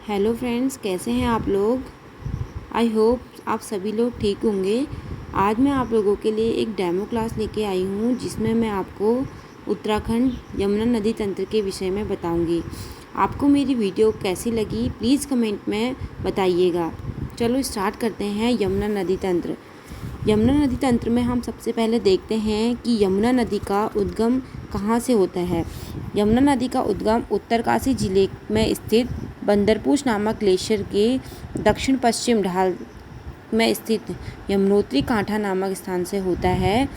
Hello friends, कैसे हैं आप लोग। आई होप आप सभी लोग ठीक होंगे। आज मैं आप लोगों के लिए एक डेमो क्लास लेके आई हूँ जिसमें मैं आपको उत्तराखंड यमुना नदी तंत्र के विषय में बताऊँगी। आपको मेरी वीडियो कैसी लगी प्लीज़ कमेंट में बताइएगा। चलो स्टार्ट करते हैं। यमुना नदी तंत्र। यमुना नदी तंत्र में हम सबसे पहले देखते हैं कि यमुना नदी का उद्गम कहाँ से होता है। यमुना नदी का उद्गम उत्तरकाशी जिले में स्थित बंदरपूछ नामक ग्लेशियर के दक्षिण पश्चिम ढाल में स्थित यमुनोत्री कांठा नामक स्थान से होता है।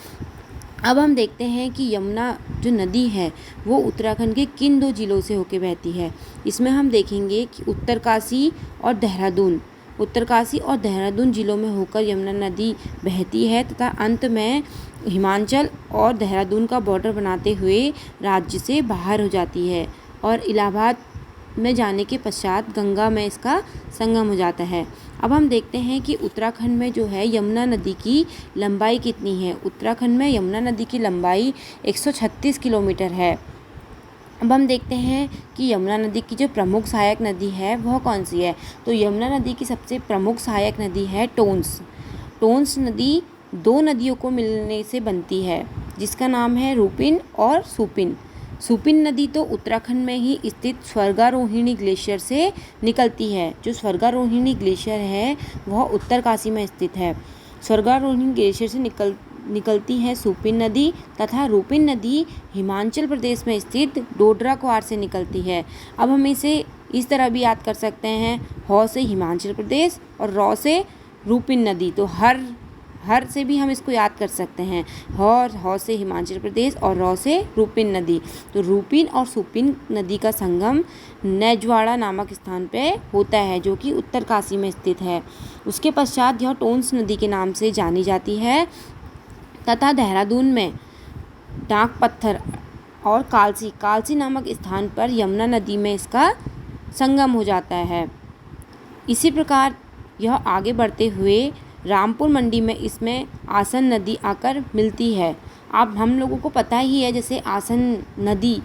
अब हम देखते हैं कि यमुना जो नदी है वो उत्तराखंड के किन दो जिलों से होकर बहती है। इसमें हम देखेंगे कि उत्तरकाशी और देहरादून जिलों में होकर यमुना नदी बहती है तथा अंत में हिमाचल और देहरादून का बॉर्डर बनाते हुए राज्य से बाहर हो जाती है और इलाहाबाद में जाने के पश्चात गंगा में इसका संगम हो जाता है। अब हम देखते हैं कि उत्तराखंड में जो है यमुना नदी की लंबाई कितनी है। उत्तराखंड में यमुना नदी की लंबाई 136 किलोमीटर है। अब हम देखते हैं कि यमुना नदी की जो प्रमुख सहायक नदी है वह कौन सी है। तो यमुना नदी की सबसे प्रमुख सहायक नदी है टोंस। टोंस नदी दो नदियों को मिलने से बनती है जिसका नाम है रूपिन और सुपिन। सुपिन नदी तो उत्तराखंड में ही स्थित स्वर्गारोहिणी ग्लेशियर से निकलती है। जो स्वर्गारोहिणी ग्लेशियर है वह उत्तरकाशी में स्थित है। स्वर्गारोहिणी ग्लेशियर से निकलती है सुपिन नदी तथा रूपिन नदी हिमाचल प्रदेश में स्थित डोडरा क्वार से निकलती है। अब हम इसे इस तरह भी याद कर सकते हैं, हौ से हिमाचल प्रदेश और रौ से रूपिन नदी। तो हर से भी हम इसको याद कर सकते हैं, हौ से हिमाचल प्रदेश और रौ से रूपिन नदी। तो रूपिन और सुपिन नदी का संगम नैजवाड़ा नामक स्थान पे होता है जो कि उत्तरकाशी में स्थित है। उसके पश्चात यह टोंस नदी के नाम से जानी जाती है तथा देहरादून में डाक पत्थर और कालसी नामक स्थान पर यमुना नदी में इसका संगम हो जाता है। इसी प्रकार यह आगे बढ़ते हुए रामपुर मंडी में इसमें आसन नदी आकर मिलती है। अब हम लोगों को पता ही है जैसे आसन नदी